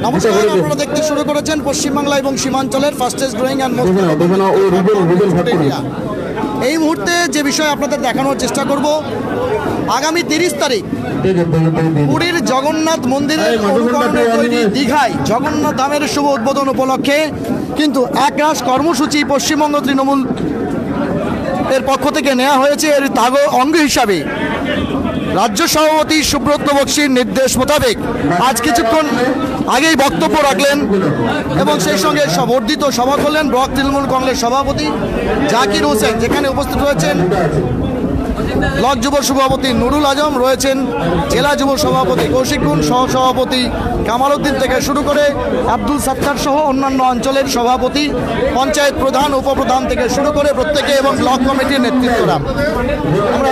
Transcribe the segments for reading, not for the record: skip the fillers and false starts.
নমস্কার, আপনারা দেখতে শুরু করেছেন পশ্চিমবাংলা এবং সীমাঞ্চলের ফাস্টেস্ট গ্রোয়িং অ্যান্ড এই মুহূর্তে যে বিষয় আপনাদের দেখানোর চেষ্টা করব, আগামী 30 তারিখ পুরীর জগন্নাথ মন্দিরের অনুকরণে তৈরি দীঘায় জগন্নাথ ধামের শুভ উদ্বোধন উপলক্ষে কিন্তু একরাশ কর্মসূচি পশ্চিমবঙ্গ তৃণমূল এর পক্ষ থেকে নেওয়া হয়েছে। এর অঙ্গ হিসাবে রাজ্য সভাপতি সুব্রত বক্সির নির্দেশ মোতাবেক আজ কিছুক্ষণ আগেই বক্তব্য রাখলেন এবং সেই সঙ্গে বর্ধিত সভা করলেন ব্লক তৃণমূল কংগ্রেস সভাপতি জাকির হোসেন, যেখানে উপস্থিত রয়েছেন ব্লক যুব সভাপতি নুরুল আজম, রয়েছেন জেলা যুব সভাপতি কৌশিক গুণ, সহসভাপতি কামাল উদ্দিন থেকে শুরু করে আব্দুল সাত্তার সহ অন্যান্য অঞ্চলের সভাপতি, পঞ্চায়েত প্রধান, উপপ্রধান থেকে শুরু করে প্রত্যেকে এবং ব্লক কমিটির নেতৃত্বরা। আমরা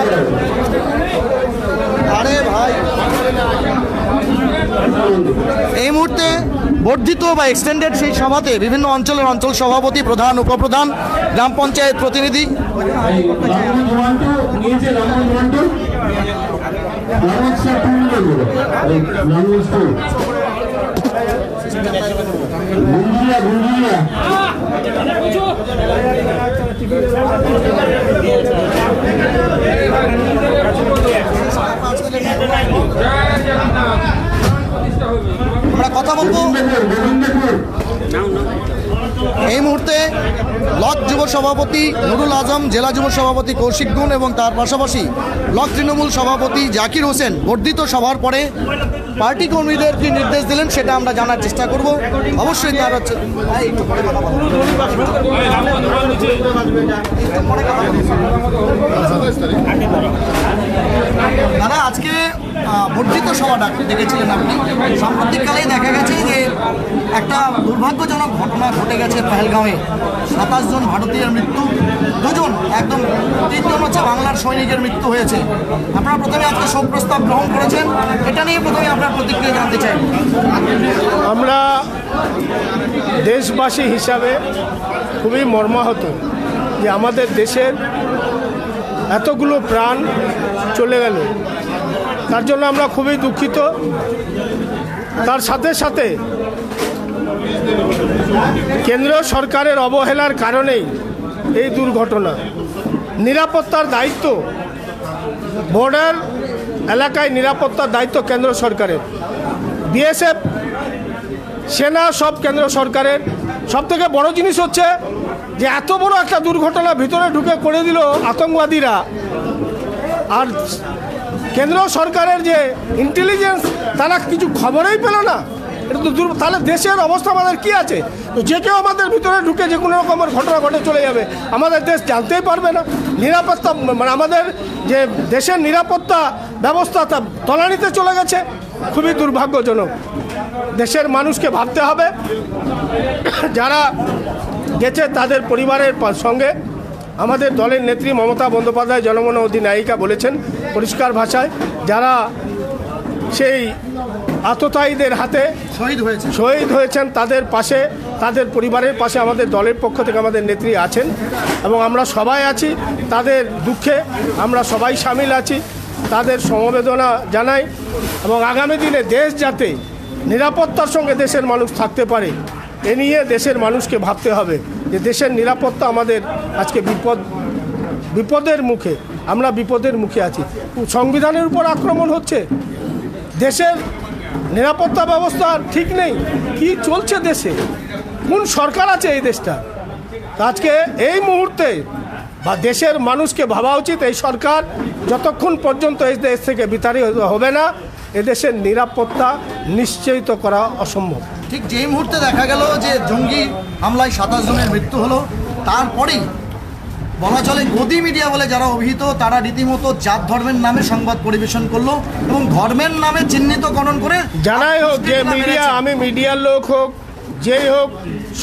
এই মুহূর্তে বর্ধিত বা এক্সটেন্ডেড সেই সভাতে বিভিন্ন অঞ্চলের অঞ্চল সভাপতি, প্রধান, উপপ্রধান, গ্রাম পঞ্চায়েত প্রতিনিধি আমরা কথা বলবো। এই মুহূর্তে ব্লক যুব সভাপতি নুরুল আজম, জেলা যুব সভাপতি কৌশিক গুণ এবং তার পাশাপাশি ব্লক তৃণমূল সভাপতি জাকির হোসেন বর্ধিত সভার পরে পার্টি কর্মীদের কি নির্দেশ দিলেন সেটা আমরা জানার চেষ্টা করব। অবশ্যই তার হচ্ছে দাদা, আজকে বর্ধিত সভা ডেকেছিলেন আপনি। সাম্প্রতিককালেই দেখা গেছে যে একটা দুর্ভাগ্যজনক ঘটনা ঘটে গেছে পেহেলগাঁওয়ে। 27 জন ভারতীয়ের মৃত্যু, 2 জন একদম 3 জন হচ্ছে বাংলার সৈনিকের মৃত্যু হয়েছে। আপনারা প্রথমে আজকে শোক প্রস্তাব গ্রহণ করেছেন, এটা নিয়ে প্রথমে আপনার প্রতিক্রিয়া জানতে চাই। আমরা দেশবাসী হিসাবে খুবই মর্মাহত যে আমাদের দেশের এতগুলো প্রাণ চলে গেল, তার জন্য আমরা খুবই দুঃখিত। তার সাথে সাথে কেন্দ্র সরকারের অবহেলার কারণেই এই দুর্ঘটনা। নিরাপত্তার দায়িত্ব, বর্ডার এলাকায় নিরাপত্তার দায়িত্ব কেন্দ্র সরকারের, বিএসএফ, সেনা, সব কেন্দ্র সরকারের। সব থেকে বড় জিনিস হচ্ছে যে এত বড় একটা দুর্ঘটনা ভিতরে ঢুকে করে দিল আতঙ্কবাদীরা, আর কেন্দ্র সরকারের যে ইন্টেলিজেন্স তারা কিছু খবরই পেল না। এটা তো তাহলে দেশের অবস্থা আমাদের কি আছে? তো যে কেউ আমাদের ভিতরে ঢুকে যে কোনো রকমের ঘটনা ঘটে চলে যাবে, আমাদের দেশ জানতেই পারবে না। নিরাপত্তা মানে আমাদের যে দেশের নিরাপত্তা ব্যবস্থা তা তলানিতে চলে গেছে, খুবই দুর্ভাগ্যজনক। দেশের মানুষকে ভাবতে হবে, যারা গেছে তাদের পরিবারের সঙ্গে। আমাদের দলের নেত্রী মমতা বন্দ্যোপাধ্যায় জনগণ অধিনায়িকা বলেছেন পরিষ্কার ভাষায়, যারা সেই আততায়ীদের হাতে শহীদ হয়েছেন তাদের পাশে, তাদের পরিবারের পাশে আমাদের দলের পক্ষ থেকে আমাদের নেত্রী আছেন এবং আমরা সবাই আছি। তাদের দুঃখে আমরা সবাই সামিল আছি, তাদের সমবেদনা জানাই এবং আগামী দিনে দেশ যাতে নিরাপত্তার সঙ্গে দেশের মানুষ থাকতে পারে, এ নিয়ে দেশের মানুষকে ভাবতে হবে যে দেশের নিরাপত্তা আমাদের আজকে বিপদের মুখে, আমরা বিপদের মুখে আছি। সংবিধানের উপর আক্রমণ হচ্ছে, দেশের নিরাপত্তা ব্যবস্থা ঠিক নেই। কি চলছে দেশে? কোন সরকার আছে এই দেশটা? আজকে এই মুহূর্তে বা দেশের মানুষকে ভাবা উচিত, এই সরকার যতক্ষণ পর্যন্ত এই দেশ থেকে বিতাড়িত হবে না, এদেশের নিরাপত্তা নিশ্চিত করা অসম্ভব। ঠিক যেই মুহূর্তে দেখা গেল যে জঙ্গি হামলায় 27 জনের মৃত্যু হলো, তারপরেই বলা চলে গদি মিডিয়া বলে যারা অভিহিত, তারা রীতিমতো জাত ধর্মের নামে সংবাদ পরিবেশন করলো এবং ধর্মের নামে চিহ্নিতকরণ করে জানাই হোক যে মিডিয়া, আমি মিডিয়ার লোক হোক যেই হোক,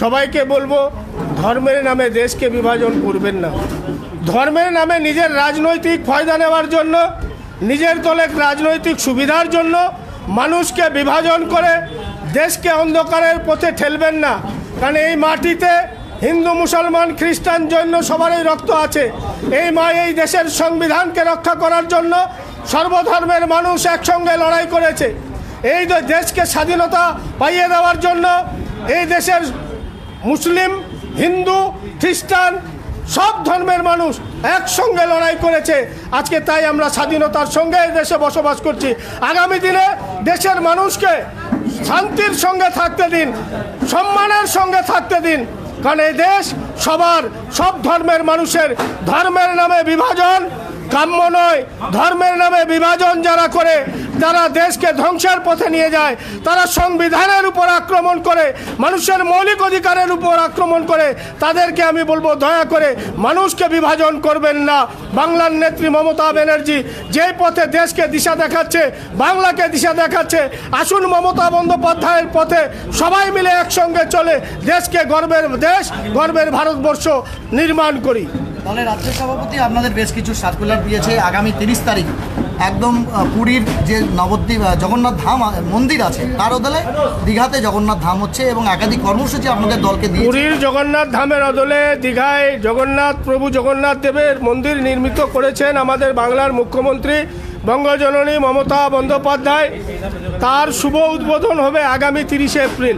সবাইকে বলবো ধর্মের নামে দেশকে বিভাজন করবেন না। ধর্মের নামে নিজের রাজনৈতিক ফায়দা নেওয়ার জন্য, নিজের দলের রাজনৈতিক সুবিধার জন্য মানুষকে বিভাজন করে দেশকে অন্ধকারের পথে ঠেলবেন না। কারণ এই মাটিতে হিন্দু, মুসলমান, খ্রিস্টান, জৈন সবারই রক্ত আছে। এই দেশের সংবিধানকে রক্ষা করার জন্য সর্বধর্মের মানুষ একসঙ্গে লড়াই করেছে। এই দেশকে স্বাধীনতা পাইয়ে দেওয়ার জন্য এই দেশের মুসলিম, হিন্দু, খ্রিস্টান সব ধর্মের মানুষ একসঙ্গে লড়াই করেছে। আজকে তাই আমরা স্বাধীনতার সঙ্গে এই দেশে বসবাস করছি। আগামী দিনে দেশের মানুষকে শান্তির সঙ্গে থাকতে দিন, সম্মানের সঙ্গে থাকতে দিন, কারণ এই দেশ সবার, সব ধর্মের মানুষের। ধর্মের নামে বিভাজন কাম্য নয়। ধর্মের নামে বিভাজন যারা করে তারা দেশকে ধ্বংসের পথে নিয়ে যায়। তারা সংবিধানের উপর আক্রমণ করে, মানুষের মৌলিক অধিকারের উপর আক্রমণ করে। তাদেরকে আমি বলবো, দয়া করে মানুষকে বিভাজন করবেন না। বাংলার নেত্রী মমতা ব্যানার্জি যেই পথে দেশকে দিশা দেখাচ্ছে, বাংলাকে দিশা দেখাচ্ছে, আসুন মমতা বন্দ্যোপাধ্যায়ের পথে সবাই মিলে একসঙ্গে চলে দেশকে গর্বের দেশ, গর্বের ভারতবর্ষ নির্মাণ করি। দলের রাজ্য সভাপতি আপনাদের বেশ কিছু সার্কুলার দিয়েছে। আগামী 30 তারিখ একদম পুরীর যে নবদ্বীপ জগন্নাথ ধাম মন্দির আছে তার বদলে দীঘাতে জগন্নাথ ধাম হচ্ছে এবং একাধিক কর্মসূচি আপনাদের দলকে দিয়ে। পুরীর জগন্নাথ ধামের বদলে দীঘায় জগন্নাথ, প্রভু জগন্নাথ দেবের মন্দির নির্মিত করেছেন আমাদের বাংলার মুখ্যমন্ত্রী বঙ্গজননী মমতা বন্দ্যোপাধ্যায়। তার শুভ উদ্বোধন হবে আগামী 30 এপ্রিল।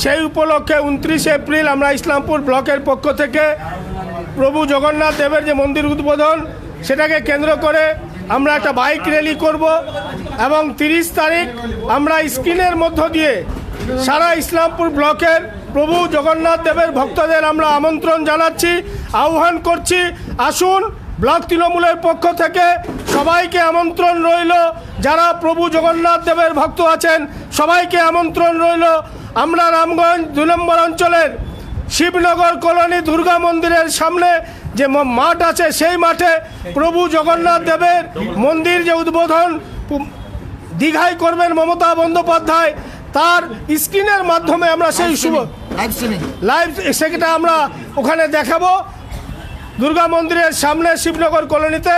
সেই উপলক্ষে 29 এপ্রিল আমরা ইসলামপুর ব্লকের পক্ষ থেকে প্রভু জগন্নাথ দেবের যে মন্দির উদ্বোধন, সেটাকে কেন্দ্র করে আমরা একটা বাইক র্যালি করব এবং 30 তারিখ আমরা স্ক্রিনের মধ্য দিয়ে সারা ইসলামপুর ব্লকের প্রভু জগন্নাথ দেবের ভক্তদের আমরা আমন্ত্রণ জানাচ্ছি, আহ্বান করছি। আসুন, ব্লক তৃণমূলের পক্ষ থেকে সবাইকে আমন্ত্রণ রইল। যারা প্রভু জগন্নাথ দেবের ভক্ত আছেন সবাইকে আমন্ত্রণ রইল। আমরা রামগঞ্জ 2 নম্বর অঞ্চলের শিবনগর কলোনি দুর্গা মন্দিরের সামনে যে মাঠ আছে, সেই মাঠে প্রভু জগন্নাথ দেবের মন্দির যে উদ্বোধন দীঘায় করবেন মমতা বন্দ্যোপাধ্যায়, তার স্ক্রিনের মাধ্যমে আমরা সেই শুভ লাইভ সেটা আমরা ওখানে দেখাবো দুর্গা মন্দিরের সামনে শিবনগর কলোনিতে।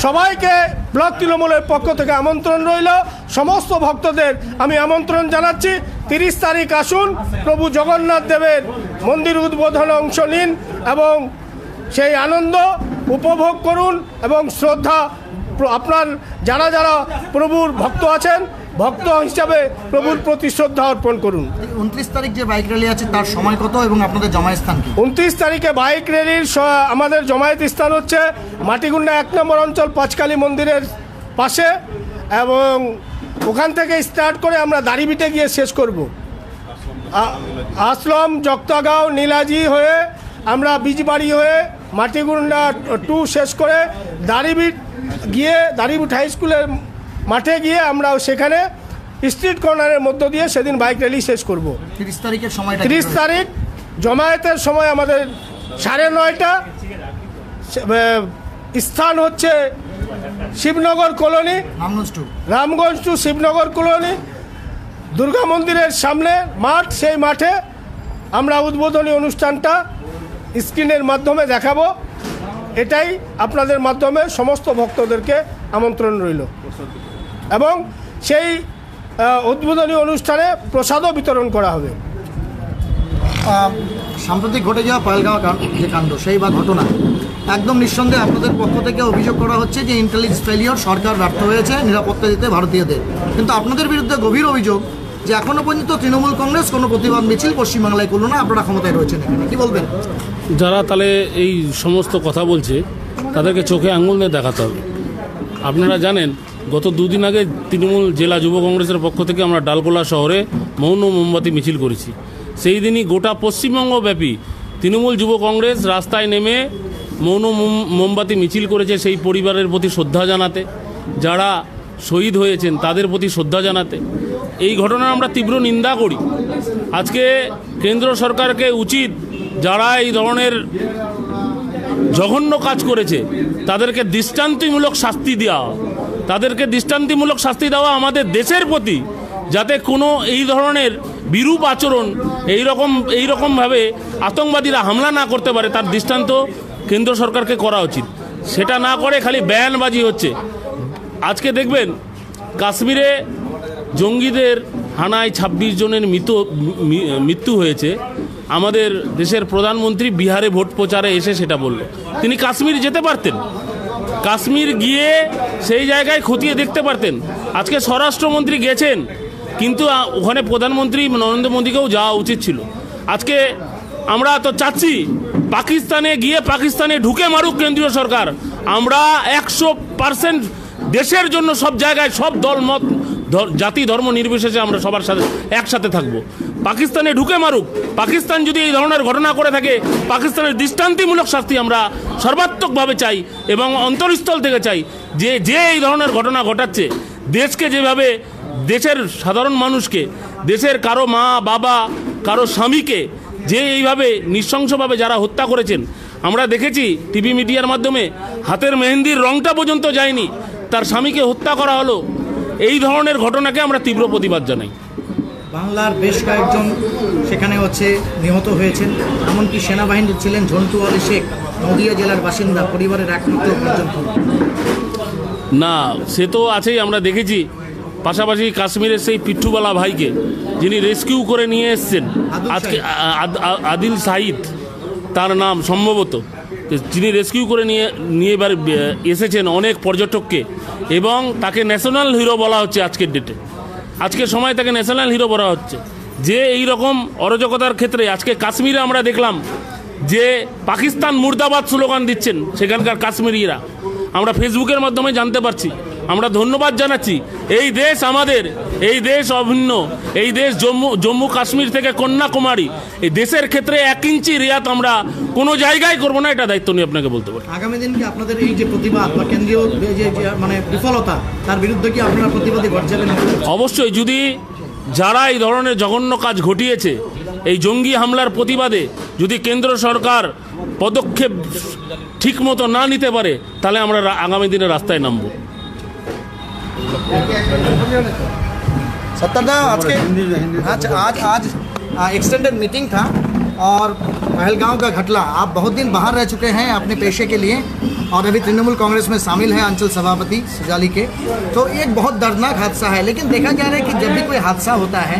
সবাইকে ব্লক তৃণমূলের পক্ষ থেকে আমন্ত্রণ রইল। সমস্ত ভক্তদের আমি আমন্ত্রণ জানাচ্ছি, 30 তারিখ আসুন, প্রভু জগন্নাথ দেবের মন্দির উদ্বোধনে অংশ নিন এবং সেই আনন্দ উপভোগ করুন এবং শ্রদ্ধা, আপনার যারা যারা প্রভুর ভক্ত আছেন, ভক্ত হিসাবে প্রভুর প্রতি শ্রদ্ধা অর্পণ করুন। 29 তারিখ যে বাইক র্যালি আছে তার সময় কত এবং আপনাদের জমায়েত স্থান কি? 29 তারিখে বাইক র্যালির আমাদের জমায়েত স্থান হচ্ছে মাটিগুন্ডা 1 নম্বর অঞ্চল পাঁচকালী মন্দিরের পাশে এবং ওখান থেকে স্টার্ট করে আমরা দাড়িভিটে গিয়ে শেষ করব। আসলম, জক্তাগাঁও, নীলাজি হয়ে আমরা বীজবাড়ি হয়ে মাটিগুন্ডা 2 শেষ করে দাড়িভিট গিয়ে দাড়িভিট হাই স্কুলের মাঠে গিয়ে আমরা সেখানে স্ট্রিট কর্নারের মধ্য দিয়ে সেদিন বাইক র্যালি শেষ করব। 30 তারিখের সময় 30 তারিখ জমায়েতের সময় আমাদের 9:30, স্থান হচ্ছে Shibnagar colony, Ramganj to Shibnagar colony, Durga মন্দিরের সামনে মাঠ। সেই মাঠে আমরা উদ্বোধনী অনুষ্ঠানটা স্ক্রিনের মাধ্যমে দেখাবো। এটাই আপনাদের মাধ্যমে সমস্ত ভক্তদেরকে আমন্ত্রণ রইল এবং সেই উদ্বোধনী অনুষ্ঠানে প্রসাদও বিতরণ করা হবে। সাম্প্রতিক ঘটে যাওয়া পায়েলগাঁও যে কাণ্ড, সেই বা ঘটনা একদম নিঃসন্দেহে আপনাদের পক্ষ থেকে অভিযোগ করা হচ্ছে যে ইন্টেলিজেন্স ফেলিওর, সরকার ব্যর্থ হয়েছে নিরাপত্তা দিতে ভারতীয়দের। কিন্তু আপনাদের বিরুদ্ধে গভীর অভিযোগ যে এখনো পর্যন্ত তৃণমূল কংগ্রেস কোনো প্রতিবাদ মিছিল পশ্চিমবাংলায় করলো না, আপনারা ক্ষমতায় রয়েছেন, কি বলবেন? যারা তাহলে এই সমস্ত কথা বলছে তাদেরকে চোখে আঙুল দিয়ে দেখাতে হবে। আপনারা জানেন, গত 2 দিন আগে তৃণমূল জেলা যুব কংগ্রেসের পক্ষ থেকে আমরা ডালগোলা শহরে মৌন মোমবাতি মিছিল করেছি। সেই দিনই গোটা পশ্চিমবঙ্গব্যাপী তৃণমূল যুব কংগ্রেস রাস্তায় নেমে মৌন মোমবাতি মিছিল করেছে সেই পরিবারের প্রতি শ্রদ্ধা জানাতে, যারা শহীদ হয়েছেন তাদের প্রতি শ্রদ্ধা জানাতে। এই ঘটনার আমরা তীব্র নিন্দা করি। আজকে কেন্দ্র সরকারকে উচিত, যারা এই ধরনের জঘন্য কাজ করেছে তাদেরকে দৃষ্টান্তমূলক শাস্তি দেওয়া, আমাদের দেশের প্রতি, যাতে কোনো এই ধরনের বিরূপ আচরণ এইরকমভাবে আতঙ্কবাদীরা হামলা না করতে পারে, তার দৃষ্টান্ত কেন্দ্র সরকারকে করা উচিত। সেটা না করে খালি বয়ানবাজি হচ্ছে। আজকে দেখবেন কাশ্মীরে জঙ্গিদের হানায় 26 জনের মৃত্যু হয়েছে। আমাদের দেশের প্রধানমন্ত্রী বিহারে ভোট প্রচারে এসে সেটা বলল। তিনি কাশ্মীর যেতে পারতেন, কাশ্মীর গিয়ে সেই জায়গায় খতিয়ে দেখতে পারতেন। আজকে স্বরাষ্ট্রমন্ত্রী গেছেন, কিন্তু ওখানে প্রধানমন্ত্রী নরেন্দ্র মোদীকেও যাওয়া উচিত ছিল। আজকে আমরা তো চাচ্ছি পাকিস্তানে গিয়ে পাকিস্তানে ঢুকে মারুক কেন্দ্রীয় সরকার। আমরা 100% দেশের জন্য সব জায়গায় সব দল মত জাতি ধর্ম নির্বিশেষে আমরা সবার সাথে একসাথে থাকব। পাকিস্তানে ঢুকে মারুক, পাকিস্তান যদি এই ধরনের ঘটনা করে থাকে পাকিস্তানের দৃষ্টান্তিমূলক শাস্তি আমরা সর্বাত্মকভাবে চাই এবং অন্তরস্থল থেকে চাই যে এই ধরনের ঘটনা ঘটাচ্ছে, দেশকে যেভাবে, দেশের সাধারণ মানুষকে, দেশের কারো মা বাবা কারো স্বামীকে যে এইভাবে নৃশংসভাবে যারা হত্যা করেছেন আমরা দেখেছি টিভি মিডিয়ার মাধ্যমে, হাতের মেহেন্দির রংটা পর্যন্ত যায়নি, তার স্বামীকে হত্যা করা হলো। এই ধরনের ঘটনাকে আমরা তীব্র প্রতিবাদ জানাই। বাংলার বেশ কয়েকজন সেখানে নিহত হয়েছেন, এমনকি সেনাবাহিনীর ছিলেন ঝন্টু আলী শেখ, নদিয়া জেলার বাসিন্দা, পরিবারের একমাত্র পর্যন্ত। না, সে তো আছেই, আমরা দেখেছি। পাশাপাশি কাশ্মীরের সেই পিঠুবালা ভাইকে যিনি রেস্কিউ করে নিয়ে এসছেন আজকে, আদিল সাইদ তার নাম সম্ভবত, যিনি রেস্কিউ করে নিয়ে এবার এসেছেন অনেক পর্যটককে, এবং তাকে ন্যাশনাল হিরো বলা হচ্ছে আজকের ডেটে। আজকের সময় তাকে ন্যাশনাল হিরো বলা হচ্ছে। যে এই রকম অরাজকতার ক্ষেত্রে আজকে কাশ্মীরে আমরা দেখলাম যে পাকিস্তান মুর্দাবাদ স্লোগান দিচ্ছেন সেখানকার কাশ্মীরিরা, আমরা ফেসবুকের মাধ্যমে জানতে পারছি। আমরা ধন্যবাদ জানাচ্ছি, এই দেশ আমাদের, এই দেশ অভিন্ন, এই দেশ জম্মু কাশ্মীর থেকে কন্যাকুমারী, এই দেশের ক্ষেত্রে 1 ইঞ্চি রিয়াত আমরা কোনো জায়গায় করবো না, এটা দায়িত্ব নিয়ে আপনাকে বলতে পারি। আগামী দিন কি আপনাদের এই যে প্রতিবাদ বা কেন্দ্রীয় যে বিফলতা, তার বিরুদ্ধে কি আপনারা প্রতিবাদী ঘটছেন? অবশ্যই, যদি যারা এই ধরনের জঘন্য কাজ ঘটিয়েছে, এই জঙ্গি হামলার প্রতিবাদে যদি কেন্দ্র সরকার পদক্ষেপ ঠিকমতো না নিতে পারে তাহলে আমরা আগামী দিনে রাস্তায় নামব। सत्तरदा आज एक्सटेंडेड मीटिंग था और पहलगांव का घटना, आप बहुत दिन बाहर रह चुके हैं अपने पेशे के लिए और अभी तृणमूल कांग्रेस में शामिल है अंचल सभापति सुजाली के, तो एक बहुत दर्दनाक हादसा है। लेकिन देखा जा रहा है कि जब भी कोई हादसा होता है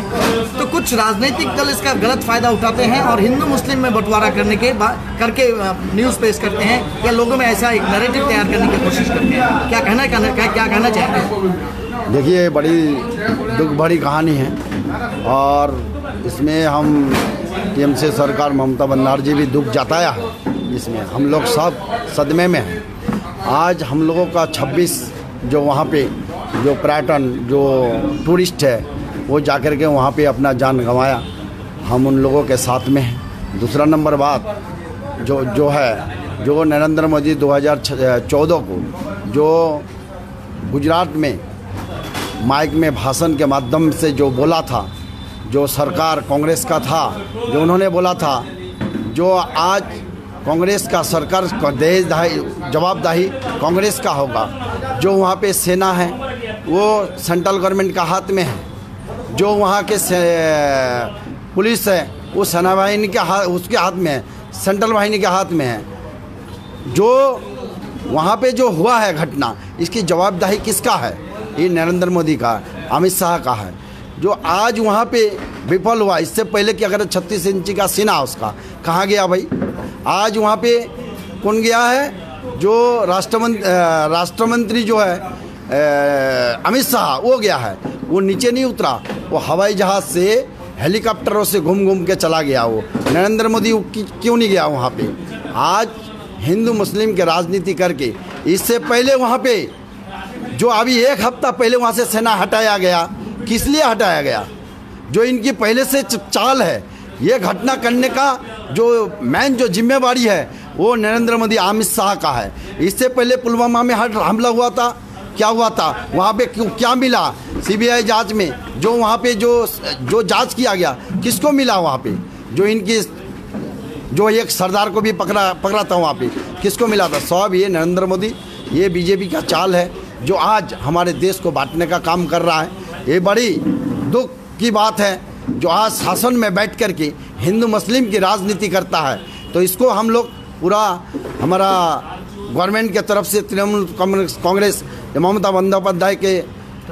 तो कुछ राजनीतिक दल इसका गलत फ़ायदा उठाते हैं और हिंदू मुस्लिम में बंटवारा करके न्यूज़ पेश करते हैं या लोगों में ऐसा एक नैरेटिव तैयार करने की कोशिश करते हैं। क्या कहना चाहते हैं? देखिए, बड़ी दुख भरी कहानी है और इसमें हम टीएमसी सरकार ममता बनर्जी भी दुख जताया है। इसमें हम लोग सब सदमे में हैं। आज हम लोगों का 26 जो वहाँ पे जो पर्यटन जो टूरिस्ट है वो जाकर के वहाँ पे अपना जान गंवाया, हम उन लोगों के साथ में हैं। दूसरा नंबर बात जो नरेंद्र मोदी 2014 को जो गुजरात में माइक में भाषण के माध्यम से जो बोला था, जो सरकार कांग्रेस का था, जो उन्होंने बोला था, जो आज कांग्रेस का सरकार जवाबदाही कांग्रेस का होगा। जो वहाँ पे सेना है वो सेंट्रल गवर्नमेंट का हाथ में है, जो वहाँ के पुलिस है वो सेना बाहिनी के उसके हाथ में है, सेंट्रल बाहिनी के हाथ में है। जो वहाँ पे जो हुआ है घटना, इसकी जवाबदाही किसका है? ये नरेंद्र मोदी का, अमित शाह का है। जो आज वहाँ पे विफल हुआ, इससे पहले कि अगर 36 इंची का सीना उसका कहाँ गया भाई? आज वहाँ पे कौन गया है? जो राष्ट्रमंत्री जो है अमित शाह, वो गया है। वो नीचे नहीं उतरा, वो हवाई जहाज़ से हेलीकॉप्टरों से घूम के चला गया। वो नरेंद्र मोदी क्यों नहीं गया वहाँ पे? आज हिंदू मुस्लिम के राजनीति करके, इससे पहले वहाँ पे जो अभी 1 हफ्ता पहले वहाँ से सेना हटाया गया, किस लिए हटाया गया? जो इनकी पहले से चाल है, ये घटना करने का जो मेन जो जिम्मेवारी है वो नरेंद्र मोदी अमित शाह का है। इससे पहले पुलवामा में हमला हुआ था, क्या हुआ था वहाँ पे? क्या मिला सीबीआई जांच में? जो वहाँ पे जो जांच किया गया, किसको मिला वहाँ पे? जो इनकी जो एक सरदार को भी पकड़ा था वहाँ पे, किसको मिला था? सब ये नरेंद्र मोदी, ये बीजेपी का चाल है जो आज हमारे देश को बांटने का काम कर रहा है। ये बड़ी दुख की बात है जो आज शासन में बैठ कर के हिंदू मुस्लिम की राजनीति करता है। तो इसको हम लोग पूरा हमारा गवर्नमेंट के तरफ से तृणमूल कांग्रेस ममता बंदोपाध्याय के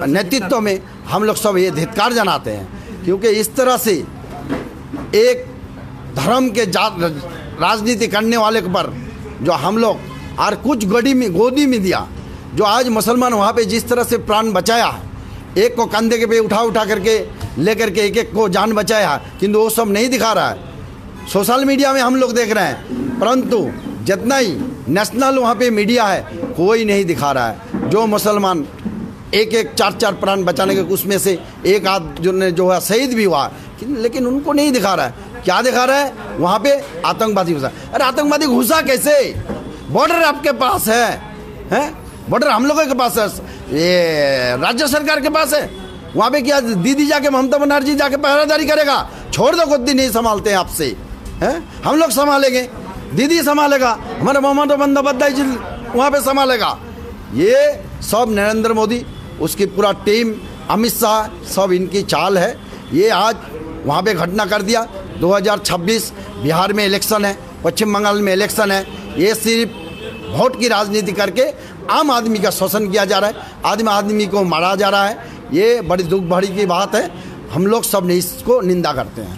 नेतृत्व में हम लोग सब ये धिक्कार जनाते हैं, क्योंकि इस तरह से एक धर्म के राजनीति करने वाले पर जो हम लोग और कुछ गोदी में दिया। जो आज मुसलमान वहाँ पे जिस तरह से प्राण बचाया है, एक को कंधे के पे उठा करके लेकर के एक एक को जान बचाया, किंतु वो सब नहीं दिखा रहा है। सोशल मीडिया में हम लोग देख रहे हैं, परंतु जितना ही नेशनल वहाँ पे मीडिया है कोई नहीं दिखा रहा है। जो मुसलमान एक एक चार चार प्राण बचाने के, उसमें से एक आध जो है शहीद भी हुआ, लेकिन उनको नहीं दिखा रहा है। क्या दिखा रहा है? वहाँ पे आतंकवादी घुसा। अरे आतंकवादी घुसा कैसे? बॉर्डर आपके पास है? बॉर्डर हम लोगों के पास है, ये राज्य सरकार के पास है। वहाँ पे क्या दीदी जाके, ममता बनर्जी जाके पहरेदारी करेगा? छोड़ दो, खुद ही नहीं संभालते हैं आपसे, हैं? हम लोग संभालेंगे, दीदी संभालेगा, हमारे ममता बंदोपाध्याय जी वहाँ पे संभालेगा। ये सब नरेंद्र मोदी, उसकी पूरा टीम, अमित शाह, सब इनकी चाल है। ये आज वहाँ पे घटना कर दिया। 2026 बिहार में इलेक्शन है, पश्चिम बंगाल में इलेक्शन है। ये सिर्फ वोट की राजनीति करके आम आदमी का शोषण किया जा रहा है, आदमी को मारा जा रहा है। ये बड़ी दुख भरी की बात है। हम लोग सब ने इसको निंदा करते हैं।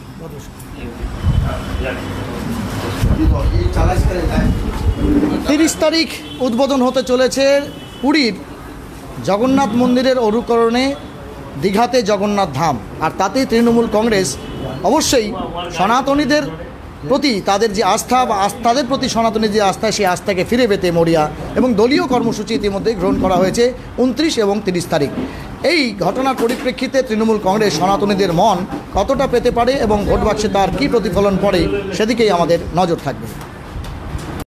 30 তারিখ উদ্বোধন হতে চলেছে পুরীর জগন্নাথ মন্দিরের অনুকরণে দীঘাতে জগন্নাথ ধাম, আর তাতেই তৃণমূল কংগ্রেস অবশ্যই সনাতনীদের প্রতি তাদের যে আস্থা বা তাদের প্রতি সনাতনী যে আস্থা, সেই আস্থাকে ফিরে পেতে মরিয়া, এবং দলীয় কর্মসূচি ইতিমধ্যে গ্রহণ করা হয়েছে 29 এবং 30 তারিখ। এই ঘটনার পরিপ্রেক্ষিতে তৃণমূল কংগ্রেস সনাতনীদের মন কতটা পেতে পারে এবং ভোট বাক্সে তার কী প্রতিফলন পড়ে, সেদিকেই আমাদের নজর থাকবে।